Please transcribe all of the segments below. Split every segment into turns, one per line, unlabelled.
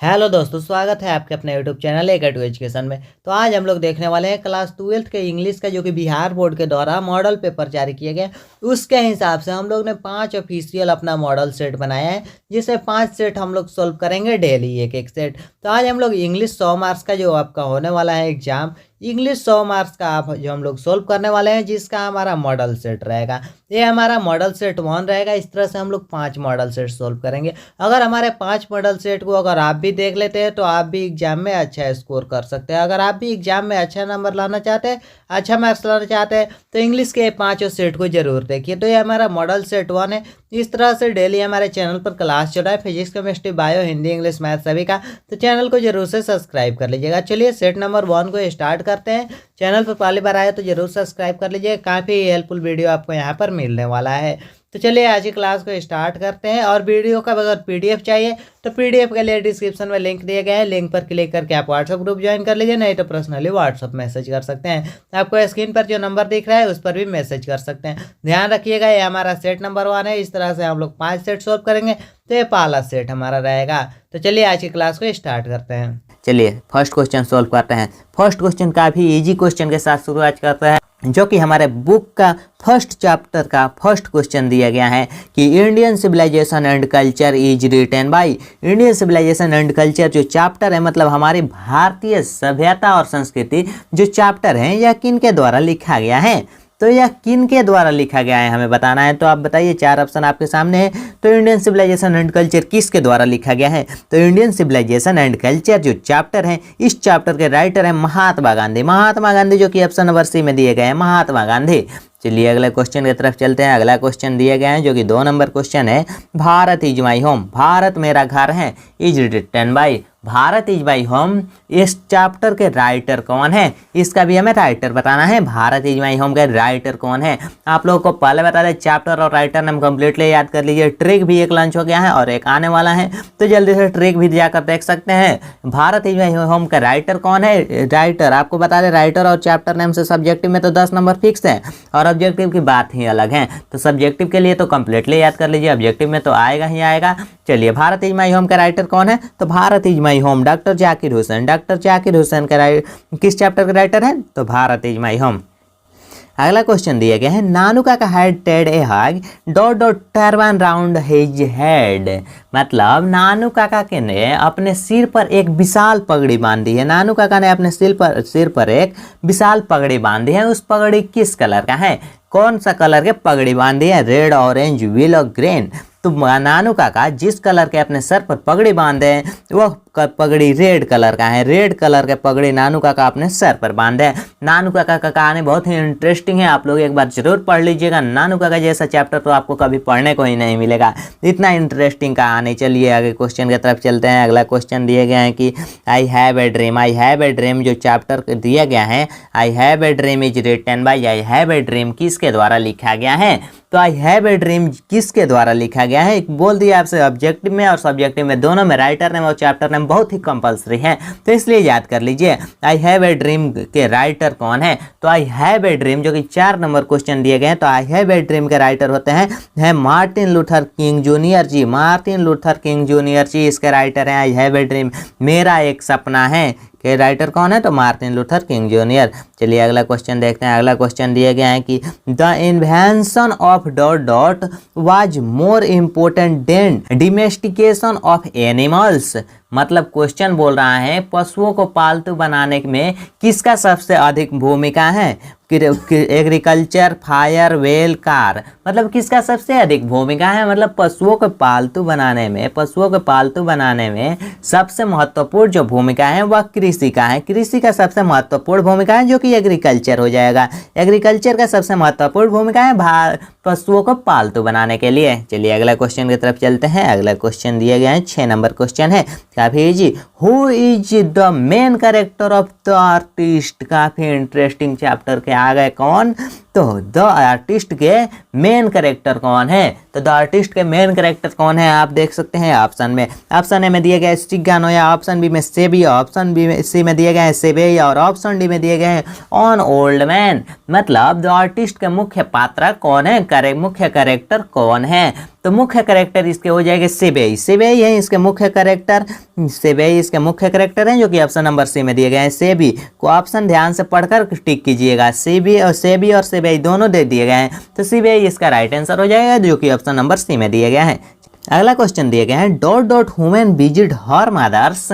Hello दोस्तों, स्वागत है आपके अपने YouTube channel A two education में। तो आज हम लोग देखने वाले हैं क्लास 12th के इंग्लिश का, जो कि बिहार बोर्ड के द्वारा मॉडल पेपर जारी किए गए। उसके हिसाब से हम लोग ने 5 ऑफिशियल अपना मॉडल सेट बनाया है, जिसे 5 सेट हम लोग सोल्व करेंगे डेली, एक एक सेट। तो आज हम लोग इंग्लिश 100 मार्क्स का जो आपका होने वाला है एग्जाम, इंग्लिश 100 मार्क्स का आप जो हम लोग सोल्व करने वाले हैं, जिसका हमारा मॉडल सेट रहेगा। ये हमारा मॉडल सेट 1 रहेगा। इस तरह से हम लोग 5 मॉडल सेट सोल्व करेंगे। अगर हमारे 5 मॉडल सेट को अगर आप भी देख लेते हैं तो आप भी एग्जाम में अच्छा स्कोर कर सकते हैं। अगर आप भी एग्जाम में अच्छा नंबर लाना चाहते हैं, अच्छा मार्क्स लाना चाहते हैं, तो इंग्लिश के 5 सेट को जरूर देखिए। तो ये हमारा मॉडल सेट 1 है। इस तरह से डेली हमारे चैनल पर क्लास चल रहा है, physics chemistry bio Hindi English math सभी का। तो चैनल को जरूर से सब्सक्राइब कर लीजिएगा। चलिए सेट नंबर 1 को स्टार्ट करते हैं। चैनल पर पहली बार आए तो जरूर सब्सक्राइब कर लीजिए, काफ़ी हेल्पफुल वीडियो आपको यहाँ पर मिलने वाला है। तो चलिए आज की क्लास को स्टार्ट करते हैं। और वीडियो का अगर पीडीएफ चाहिए तो पीडीएफ के लिए डिस्क्रिप्शन में लिंक दिए गए हैं, लिंक पर क्लिक करके आप व्हाट्सएप ग्रुप ज्वाइन कर लीजिए, नहीं तो पर्सनली व्हाट्सएप मैसेज कर सकते हैं। आपको स्क्रीन पर जो नंबर दिख रहा है उस पर भी मैसेज कर सकते हैं। ध्यान रखिएगा, ये हमारा सेट नंबर 1 है। इस तरह से हम लोग 5 सेट सोल्व करेंगे, तो ये पहला सेट हमारा रहेगा। तो चलिए आज की क्लास को स्टार्ट करते हैं।
चलिए फर्स्ट क्वेश्चन सोल्व करते हैं। फर्स्ट क्वेश्चन काफ़ी इजी क्वेश्चन के साथ शुरुआत करते हैं, जो कि हमारे बुक का फर्स्ट चैप्टर का फर्स्ट क्वेश्चन दिया गया है कि Indian civilisation and culture is written by. Indian civilisation and culture जो चैप्टर है, मतलब हमारी भारतीय सभ्यता और संस्कृति जो चैप्टर है, यह किन के द्वारा लिखा गया है। तो यह किन के द्वारा लिखा गया है हमें बताना है। तो आप बताइए, 4 ऑप्शन आपके सामने है। तो इंडियन सिविलाइजेशन एंड कल्चर किसके द्वारा लिखा गया है? तो इंडियन सिविलाइजेशन एंड कल्चर जो चैप्टर है, इस चैप्टर के राइटर है महात्मा गांधी। महात्मा गांधी जो कि ऑप्शन नंबर सी में दिए गए हैं, महात्मा गांधी। चलिए अगले क्वेश्चन की तरफ चलते हैं। अगला क्वेश्चन दिए गए हैं जो कि 2 नंबर क्वेश्चन है। Bharat is my home, Bharat मेरा घर है, is written by. Bharat is my home, इस चैप्टर के राइटर कौन है? इसका भी हमें राइटर बताना है। भारत इज माई होम के राइटर कौन है? आप लोगों को पहले बता दें, चैप्टर और राइटर नाम कंप्लीटली याद कर लीजिए। ट्रिक भी एक लॉन्च हो गया है और एक आने वाला है, तो जल्दी से ट्रिक भी जाकर देख सकते हैं। भारत इज माई होम का राइटर कौन है? राइटर आपको बता दें, राइटर और चैप्टर नेम से सब्जेक्टिव में तो 10 नंबर फिक्स है, और ऑब्जेक्टिव की बात ही अलग है। तो सब्जेक्टिव के लिए तो कंप्लीटली याद कर लीजिए, ऑब्जेक्टिव में तो आएगा ही आएगा। चलिए, भारत इज माई होम का राइटर कौन है? तो Bharat is my home doctor Zakir Hussain. Doctor Zakir Hussain का किस चैप्टर का राइटर है? तो भारत इज माई होम। अगला क्वेश्चन दिया गया है, नानू काका had Ted A hug dot dot turban round his head. मतलब नानू काका के ने अपने सिर पर एक विशाल पगड़ी बांधी है। नानू काका ने अपने सिर पर एक विशाल पगड़ी बांधी है। उस पगड़ी किस कलर का है? कौन सा कलर के पगड़ी बांधी है? Red, orange, yellow, green. तो नानू काका जिस कलर के अपने सर पर पगड़ी बांधे हैं, वह पगड़ी रेड कलर का है। रेड कलर के पगड़ी नानू काका अपने सर पर बांधे हैं। नानू काका का कहानी बहुत ही इंटरेस्टिंग है, आप लोग एक बार जरूर पढ़ लीजिएगा। नानू काका जैसा चैप्टर तो आपको कभी पढ़ने को ही नहीं मिलेगा, इतना इंटरेस्टिंग कहानी। चलिए आगे क्वेश्चन की तरफ चलते हैं। अगला क्वेश्चन दिया गया है कि I have a dream. I have a dream जो चैप्टर दिया गया है, I have a dream is written by. I have a dream किसके द्वारा लिखा गया है? तो आई हैव ए ड्रीम किसके द्वारा लिखा गया है? बोल दिया आपसे, ऑब्जेक्टिव में और सब्जेक्टिव में दोनों में राइटर नेम और चैप्टर नेम बहुत ही कंपलसरी है, तो इसलिए याद कर लीजिए। आई हैव ए ड्रीम के राइटर कौन है? तो आई हैव ए ड्रीम जो कि 4 नंबर क्वेश्चन दिए गए हैं, तो आई हैव ए ड्रीम के राइटर होते हैं मार्टिन लूथर किंग जूनियर जी। मार्टिन लूथर किंग जूनियर जी इसके राइटर हैं। आई हैव ए ड्रीम मेरा एक सपना है के राइटर कौन है? तो मार्टिन लूथर किंग जूनियर। चलिए अगला क्वेश्चन देखते हैं। अगला क्वेश्चन दिया गया है कि the invention of dot dot was more important than domestication of animals. मतलब क्वेश्चन बोल रहा है, पशुओं को पालतू बनाने में किसका सबसे अधिक भूमिका है? Agriculture, fire, well, car. मतलब किसका सबसे अधिक भूमिका है? मतलब पशुओं को पालतू बनाने में सबसे महत्वपूर्ण जो भूमिका है वह कृषि का है। कृषि का सबसे महत्वपूर्ण भूमिका है, जो कि एग्रीकल्चर हो जाएगा। एग्रीकल्चर का सबसे महत्वपूर्ण भूमिका है पशुओं को पालतू बनाने के लिए। चलिए अगला क्वेश्चन की तरफ चलते हैं। अगला क्वेश्चन दिया गया है, 6 नंबर क्वेश्चन है, काफी easy. Who is the main character of the artist. काफी इंटरेस्टिंग चैप्टर के आ गए कौन? तो द आर्टिस्ट के मेन कैरेक्टर कौन है? तो द आर्टिस्ट के मेन कैरेक्टर कौन है आप देख सकते हैं ऑप्शन में। ऑप्शन ए में दिए गए स्टिग्गानोया, ऑप्शन बी में सेबी, ऑप्शन बी सी में दिए गए हैं सेबेई और ऑप्शन डी में दिए गए हैं ऑन ओल्ड मैन। मतलब द आर्टिस्ट के मुख्य पात्र कौन है, मुख्य कैरेक्टर कौन है? तो मुख्य कैरेक्टर इसके हो जाएंगे सेबेई। सेबेई है इसके मुख्य कैरेक्टर, सेबेई इसके मुख्य कैरेक्टर हैं जो कि ऑप्शन नंबर सी में दिए गए हैं। सेबी को ऑप्शन ध्यान से पढ़कर टिक कीजिएगा, सेबी और सेबेई दोनों दे दिए गए हैं, तो सेबेई इसका राइट आंसर हो जाएगा जो कि ऑप्शन नंबर सी में दिए गए हैं। अगला क्वेश्चन दिए गए हैं dot dot women visit her mother's,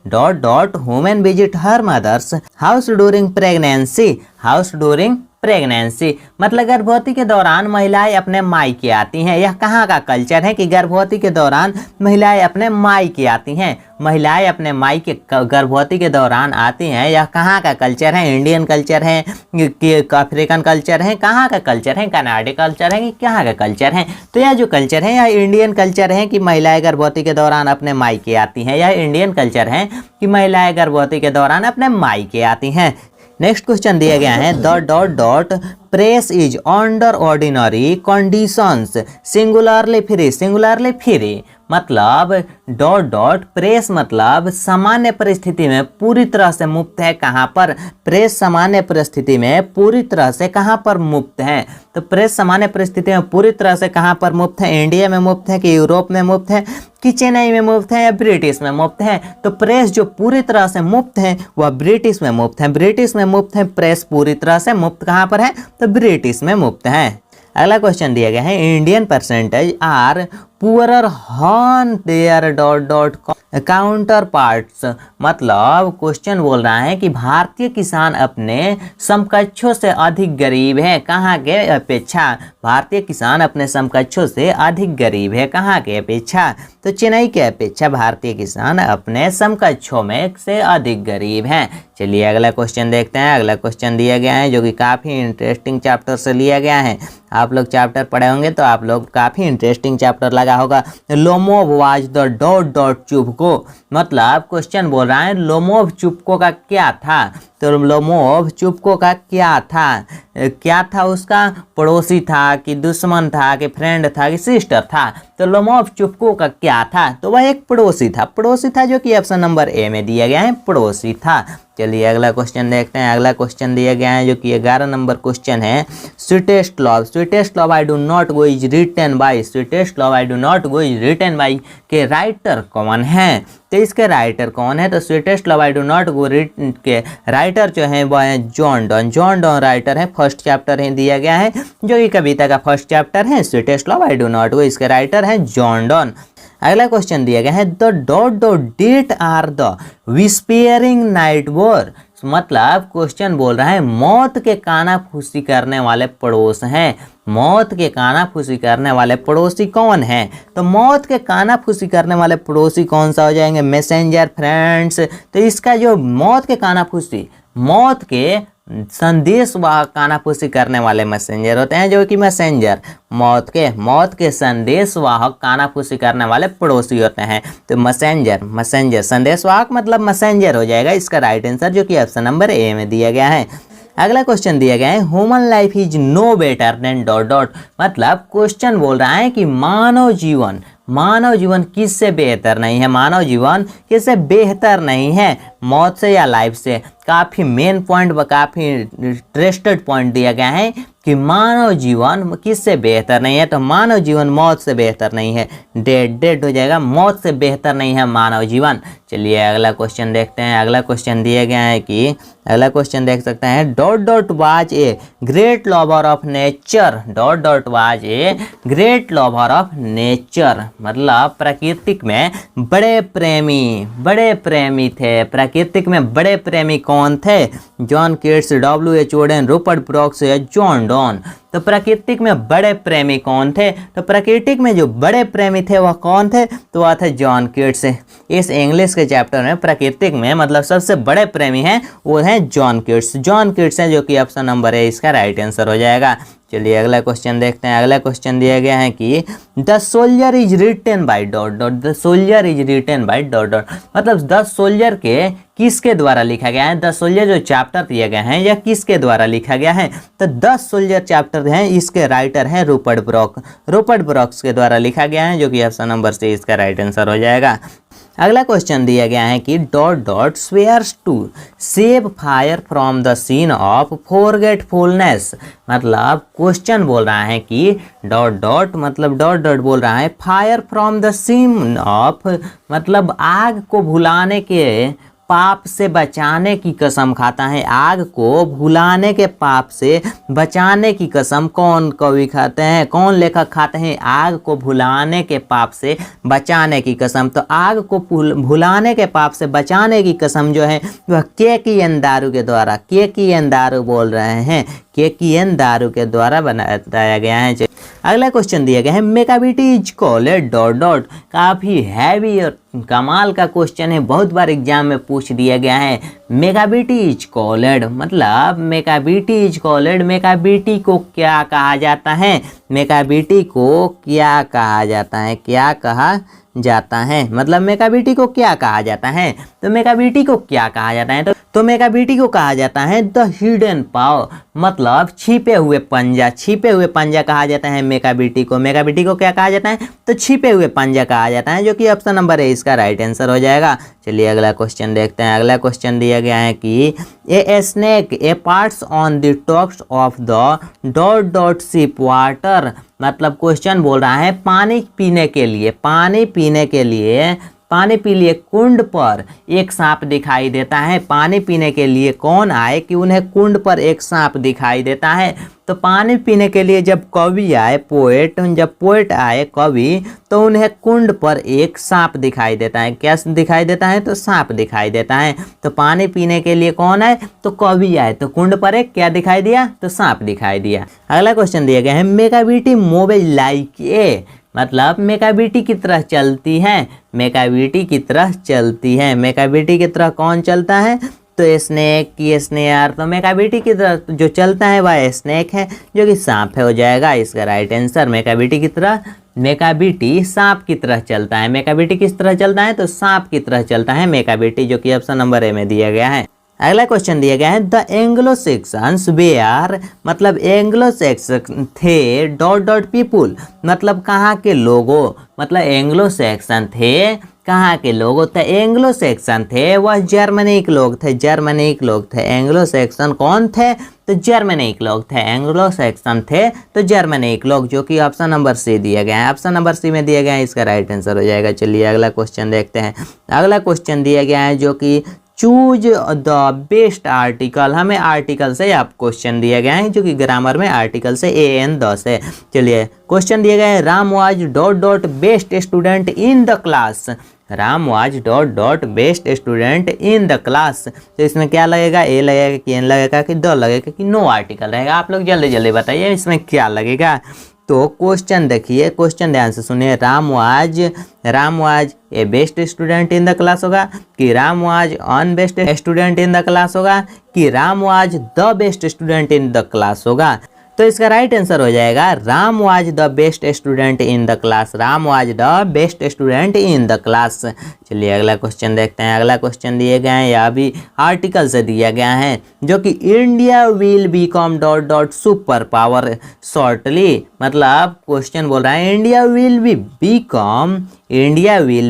dot dot women visit her mother's house during pregnancy, house during pregnancy. मतलब गर्भवती के दौरान महिलाएं अपने मायके आती हैं। यह कहाँ का कल्चर है कि गर्भवती के दौरान महिलाएं अपने मायके आती हैं? महिलाएं अपने मायके गर्भवती के दौरान आती हैं। यह कहाँ का कल्चर है? इंडियन कल्चर है कि अफ्रीकन कल्चर है, कहाँ का कल्चर है? कनाडा कल्चर है कि कहाँ का कल्चर है? तो यह जो कल्चर है यह इंडियन कल्चर है कि महिलाएं गर्भवती के दौरान अपने मायके आती हैं। यह इंडियन कल्चर है कि महिलाएं गर्भवती के दौरान अपने मायके आती हैं। नेक्स्ट क्वेश्चन दिया गया है the dot dot press is under ordinary conditions singularly free, singularly free. मतलब डॉट डॉट प्रेस मतलब सामान्य परिस्थिति में पूरी तरह से मुक्त है। कहाँ पर? प्रेस सामान्य परिस्थिति में पूरी तरह से कहाँ पर मुक्त है? तो प्रेस सामान्य परिस्थिति में पूरी तरह से कहाँ पर मुक्त है? इंडिया में मुक्त है कि यूरोप में मुक्त है कि चेन्नई में मुफ्त है या ब्रिटिश में मुफ्त है? तो प्रेस जो पूरी तरह से मुफ्त है वह ब्रिटिश में मुफ्त है, ब्रिटिश में मुफ्त है। प्रेस पूरी तरह से मुफ्त कहाँ पर है? तो ब्रिटिश में मुफ्त है। अगला क्वेश्चन दिया गया है Indian percentage are poorer than their dot dot counterparts. मतलब क्वेश्चन बोल रहा है कि भारतीय किसान अपने समकक्षों से अधिक गरीब है। कहाँ के अपेक्षा? भारतीय किसान अपने समकक्षों से अधिक गरीब है। कहाँ के अपेक्षा? तो चेन्नई के अपेक्षा भारतीय किसान अपने समकक्षों में से अधिक गरीब हैं। चलिए अगला क्वेश्चन देखते हैं। अगला क्वेश्चन दिया गया है जो कि काफ़ी इंटरेस्टिंग चैप्टर से लिया गया है। आप लोग चैप्टर पढ़े होंगे तो आप लोग काफ़ी इंटरेस्टिंग चैप्टर लगा होगा। Lomov was the dot dot चुबको। मतलब क्वेश्चन बोल रहा है लोमोव चुबको का क्या था? तो लोमोव चुबको का क्या था? क्या था उसका? पड़ोसी था कि दुश्मन था कि फ्रेंड था कि सिस्टर था? तो लोमोव चुबको का क्या था? तो वह एक पड़ोसी था, पड़ोसी था जो कि ऑप्शन नंबर ए में दिया गया है, पड़ोसी था। चलिए अगला क्वेश्चन देखते हैं। अगला क्वेश्चन दिया गया है जो कि 11 नंबर क्वेश्चन है sweetest love, sweetest love I do not go is written by, sweetest love I do not go is written by के राइटर कौन है? तो इसके राइटर कौन है? तो sweetest love I do not go written के राइटर जो है वह है John Donne. John Donne writer है, फर्स्ट चैप्टर ही दिया गया है जो कि कविता का फर्स्ट चैप्टर है sweetest love I do not गो, इसके राइटर है जॉन डॉन। अगला क्वेश्चन दिया गया है the dot dot date are the whispering night bore. मतलब क्वेश्चन बोल रहा है मौत के कानाफूसी करने वाले पड़ोस हैं। मौत के कानाफूसी करने वाले पड़ोसी कौन हैं? तो मौत के कानाफूसी करने वाले पड़ोसी कौन सा हो जाएंगे? Messenger, friends. तो इसका जो मौत के कानाफूसी, मौत के संदेश वाहक कानाफूसी करने वाले मैसेंजर होते हैं जो कि मैसेंजर मौत के संदेश वाहक कानाफूसी करने वाले पड़ोसी होते हैं। तो मैसेंजर संदेश वाहक मतलब मैसेंजर हो जाएगा इसका राइट आंसर जो कि ऑप्शन नंबर ए में दिया गया है। अगला क्वेश्चन दिया गया है human life is no better than dot dot. मतलब क्वेश्चन बोल रहा है कि मानव जीवन किससे बेहतर नहीं है? मानव जीवन किससे बेहतर नहीं है? मौत से या लाइफ से? काफ़ी मेन पॉइंट व काफ़ी इंटरेस्टेड पॉइंट दिया गया है कि मानव जीवन किससे बेहतर नहीं है? तो मानव जीवन मौत से बेहतर नहीं है, डेड हो जाएगा, मौत से बेहतर नहीं है मानव जीवन। चलिए अगला क्वेश्चन देखते हैं। अगला क्वेश्चन दिया गया है कि अगला क्वेश्चन देख सकते हैं dot dot was a great lover of nature, dot dot was a great lover of nature. मतलब प्रकृति में बड़े प्रेमी थे। प्रकृति में बड़े प्रेमी कौन थे? John Keats, W.H. Odean, Rupert Brooks या जॉन डॉन। तो प्राकृतिक में बड़े प्रेमी कौन थे? तो प्राकृतिक में जो बड़े प्रेमी थे वह कौन थे? तो वह थे जॉन कीट्स। इस इंग्लिश के चैप्टर में प्राकृतिक में मतलब सबसे बड़े प्रेमी हैं वो हैं जॉन कीट्स। जॉन कीट्स हैं जो कि ऑप्शन नंबर ए इसका राइट आंसर हो जाएगा। चलिए अगला क्वेश्चन देखते हैं। अगला क्वेश्चन दिया गया है कि the soldier is written by dot dot, the soldier is written by dot dot. मतलब द सोल्जर के किसके द्वारा लिखा गया है? द सोल्जर जो चैप्टर दिए गए हैं यह किसके द्वारा लिखा गया है? तो द सोल्जर चैप्टर हैं, इसके राइटर हैं रूपर्ट ब्रूक। रूपर्ट ब्रूक्स के द्वारा लिखा गया है, जो कि ऑप्शन नंबर सी इसका राइट आंसर हो जाएगा। अगला क्वेश्चन दिया गया है कि dot dot swears to save fire from the scene of forgetfulness. मतलब क्वेश्चन बोल रहा है कि डॉट डॉट मतलब डॉट डॉट बोल रहा है fire from the scene of, मतलब आग को भुलाने के पाप से बचाने की कसम खाता है। आग को भुलाने के पाप से बचाने की कसम कौन कवि खाते हैं, कौन लेखक खाते हैं? आग को भुलाने के पाप से बचाने की कसम। तो आग को भुलाने के पाप से बचाने की कसम जो है वह के.की.एन. दारू के द्वारा, के.की.एन. दारू बोल रहे हैं, के.की.एन. दारू के द्वारा बनाया गया है। अगला क्वेश्चन दिया गया है मेकाबिटी इज कॉल्ड डॉट डॉट। काफ़ी हैवी और कमाल का क्वेश्चन है, बहुत बार एग्जाम में पूछ दिया गया है। मेकाबिटी इज कॉल्ड मतलब मेकाबिटी इज कॉल्ड, मेकाबिटी को क्या कहा जाता है? मेकाबिटी को क्या कहा जाता है? क्या कहा जाता है मतलब मेकाबिटी को क्या कहा जाता है? तो मेकाबिटी को क्या कहा जाता है? तो मेकाबिटी को कहा जाता है द हिडन पाव, मतलब छिपे हुए पंजा। छिपे हुए पंजा कहा जाता है मेकाबिटी को। मेकाबिटी को क्या कहा जाता है? तो छिपे हुए पंजा कहा जाता है, जो कि ऑप्शन नंबर है इसका राइट आंसर हो जाएगा। चलिए अगला क्वेश्चन देखते हैं। अगला क्वेश्चन दिया गया है कि a snake a parts on the tops of the dot dot sip water. मतलब क्वेश्चन बोल रहा है पानी पीने के लिए, पानी पीने के लिए, पानी पी लिए कुंड पर एक सांप दिखाई देता है। पानी पीने के लिए कौन आए कि उन्हें कुंड पर एक सांप दिखाई देता है? तो पानी पीने के लिए जब कवि आए, पोएट, जब पोएट आए कवि, तो उन्हें कुंड पर एक सांप दिखाई देता है। क्या दिखाई देता है? तो सांप दिखाई देता है। तो पानी पीने के लिए कौन आए? तो कवि आए, तो कुंड पर एक क्या दिखाई दिया? तो सांप दिखाई दिया। अगला क्वेश्चन दिया गया है मेकाबिटी मोबाइल लाइक ए, मतलब मेकाबिटी की तरह चलती है। मेकाबिटी की तरह चलती है, मेकाबिटी की तरह कौन चलता है? तो स्नेक की स्नेयर। तो मेकाबिटी की तरह जो चलता है वह स्नेक है, जो कि सांप है, हो जाएगा इसका राइट आंसर। मेकाबिटी की तरह, मेकाबिटी सांप की तरह चलता है। मेकाबिटी किस तरह चलता है? तो सांप की तरह चलता है मेकाबिटी, जो कि ऑप्शन नंबर ए में दिया गया है। अगला क्वेश्चन दिया गया है द एंग्लो सेक्शंस वेयर, मतलब एंग्लो सेक्शन थे डॉट डॉट पीपुल, मतलब कहाँ के लोगों, मतलब एंग्लो सेक्शन थे कहाँ के लोग? तो एंग्लो सेक्शन थे वह जर्मनी के लोग थे, जर्मनी के लोग थे। एंग्लो सेक्शन कौन थे? तो जर्मनी के लोग थे। एंग्लो सेक्शन थे तो जर्मनी के लोग, जो कि ऑप्शन नंबर सी दिया गया है। ऑप्शन नंबर सी में दिया गया है, इसका राइट आंसर हो जाएगा। चलिए अगला क्वेश्चन देखते हैं। अगला क्वेश्चन दिया गया है जो कि चूज द बेस्ट आर्टिकल। हमें आर्टिकल से आप क्वेश्चन दिया गया है, जो कि ग्रामर में आर्टिकल से AN 10 है। चलिए क्वेश्चन दिया गया है Ram was dot dot best student in the class. Ram was dot dot best student in the class. तो इसमें क्या लगेगा? ए लगेगा कि एन लगेगा कि द लगेगा कि नो आर्टिकल रहेगा? आप लोग जल्दी जल्दी बताइए इसमें क्या लगेगा। तो क्वेश्चन देखिए, क्वेश्चन ध्यान से सुनिए। Ram was a best student in the class होगा, कि Ram was an best student in the class होगा, कि Ram was the best student in the class होगा? तो इसका राइट आंसर हो जाएगा Ram was the best student in the class. Ram was the best student in the class. चलिए अगला क्वेश्चन देखते हैं। अगला क्वेश्चन दिए गए हैं, या भी आर्टिकल से दिया गया है, जो कि India will become dot dot super power shortly. मतलब क्वेश्चन बोल रहा है India will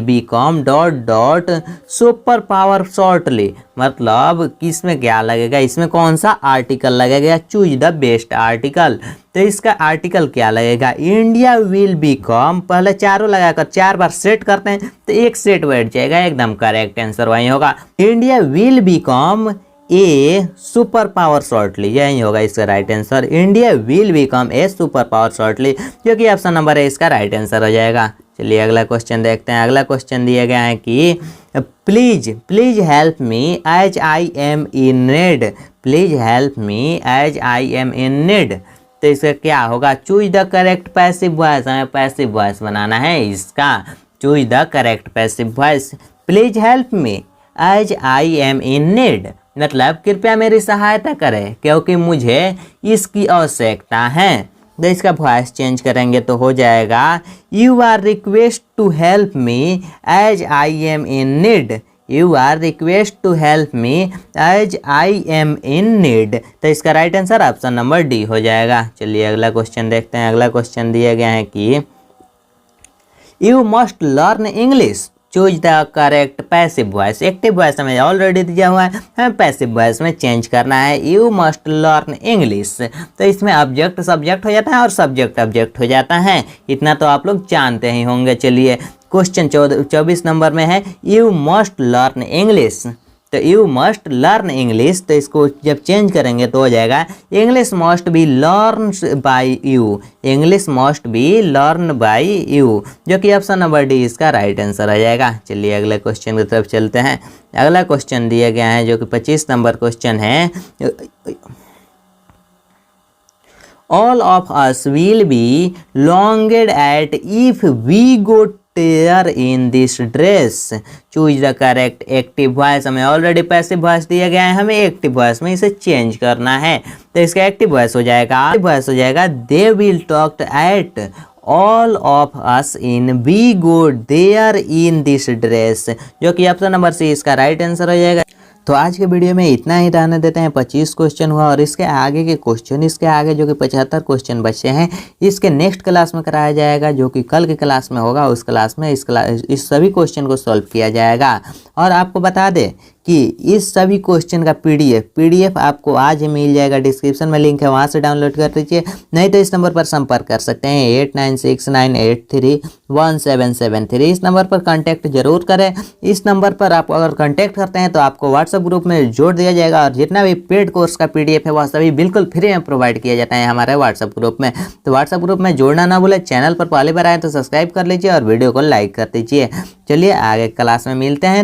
become dot dot super power shortly. मतलब किसमें क्या लगेगा? इसमें कौन सा आर्टिकल लगेगा? Choose the best article. तो इसका आर्टिकल क्या लगेगा? इंडिया विल बिकम, पहले चारों लगाकर 4 बार सेट करते हैं तो एक सेट बैठ जाएगा, एकदम करेक्ट आंसर वही होगा। India will become a super power shortly, यही होगा इसका right answer. India will become a super power shortly, जो कि ऑप्शन नंबर है इसका राइट आंसर हो जाएगा। चलिए अगला क्वेश्चन देखते हैं। अगला क्वेश्चन दिया गया है कि please help me as I am in need. Please help me as I am in need. तो इसका क्या होगा? Choose the correct passive voice. हमें पैसिव वॉइस बनाना है इसका। Choose the correct passive voice. Please help me as I am in need, मतलब कृपया मेरी सहायता करें क्योंकि मुझे इसकी आवश्यकता है। तो इसका वॉइस चेंज करेंगे तो हो जाएगा you are request to help me as I am in need. You are request to help me as I am in need. तो इसका right answer option number D हो जाएगा। चलिए अगला क्वेश्चन देखते हैं। अगला क्वेश्चन दिया गया है कि you must learn English, choose the correct passive voice. Active voice हमें ऑलरेडी दिया हुआ है, हमें पैसिव वॉइस में चेंज करना है। यू मस्ट लर्न इंग्लिश, तो इसमें ऑब्जेक्ट सब्जेक्ट हो जाता है और सब्जेक्ट ऑब्जेक्ट हो जाता है। इतना तो आप लोग जानते ही होंगे। चलिए क्वेश्चन 24 नंबर में है यू मस्ट लर्न इंग्लिश। तो यू मस्ट लर्न इंग्लिश, तो इसको जब चेंज करेंगे तो हो जाएगा English must be learn by you. English must be learn by you, जो कि ऑप्शन नंबर डी इसका राइट आंसर आ जाएगा। चलिए अगले क्वेश्चन की तरफ चलते हैं। अगला क्वेश्चन दिया गया है जो कि 25 नंबर क्वेश्चन है। All of us will be longed at if we go there in this dress, choose the correct active voice. हमें ऑलरेडी पैसिव वॉइस दिया गया है, हमें एक्टिव वॉइस में इसे चेंज करना है। तो इसका एक्टिव वॉइस हो जाएगा they will talk at all of us in we go there in this dress, जो कि ऑप्शन नंबर सी इसका राइट आंसर हो जाएगा। तो आज के वीडियो में इतना ही रहने देते हैं। 25 क्वेश्चन हुआ और इसके आगे के क्वेश्चन, इसके आगे जो कि 75 क्वेश्चन बचे हैं, इसके नेक्स्ट क्लास में कराया जाएगा, जो कि कल के क्लास में होगा। उस क्लास में इस सभी क्वेश्चन को सॉल्व किया जाएगा। और आपको बता दें कि इस सभी क्वेश्चन का पीडीएफ आपको आज ही मिल जाएगा। डिस्क्रिप्शन में लिंक है, वहाँ से डाउनलोड कर लीजिए, नहीं तो इस नंबर पर संपर्क कर सकते हैं 8969831773। इस नंबर पर कांटेक्ट जरूर करें। इस नंबर पर आप अगर कांटेक्ट करते हैं तो आपको व्हाट्सएप ग्रुप में जोड़ दिया जाएगा और जितना भी पेड कोर्स का पीडीएफ है वह सभी बिल्कुल फ्री में प्रोवाइड किया जाता है हमारे व्हाट्सएप ग्रुप में। तो व्हाट्सएप ग्रुप में जोड़ना ना भूलें। चैनल पर पहली बार आए तो सब्सक्राइब कर लीजिए और वीडियो को लाइक कर दीजिए। चलिए आगे क्लास में मिलते हैं।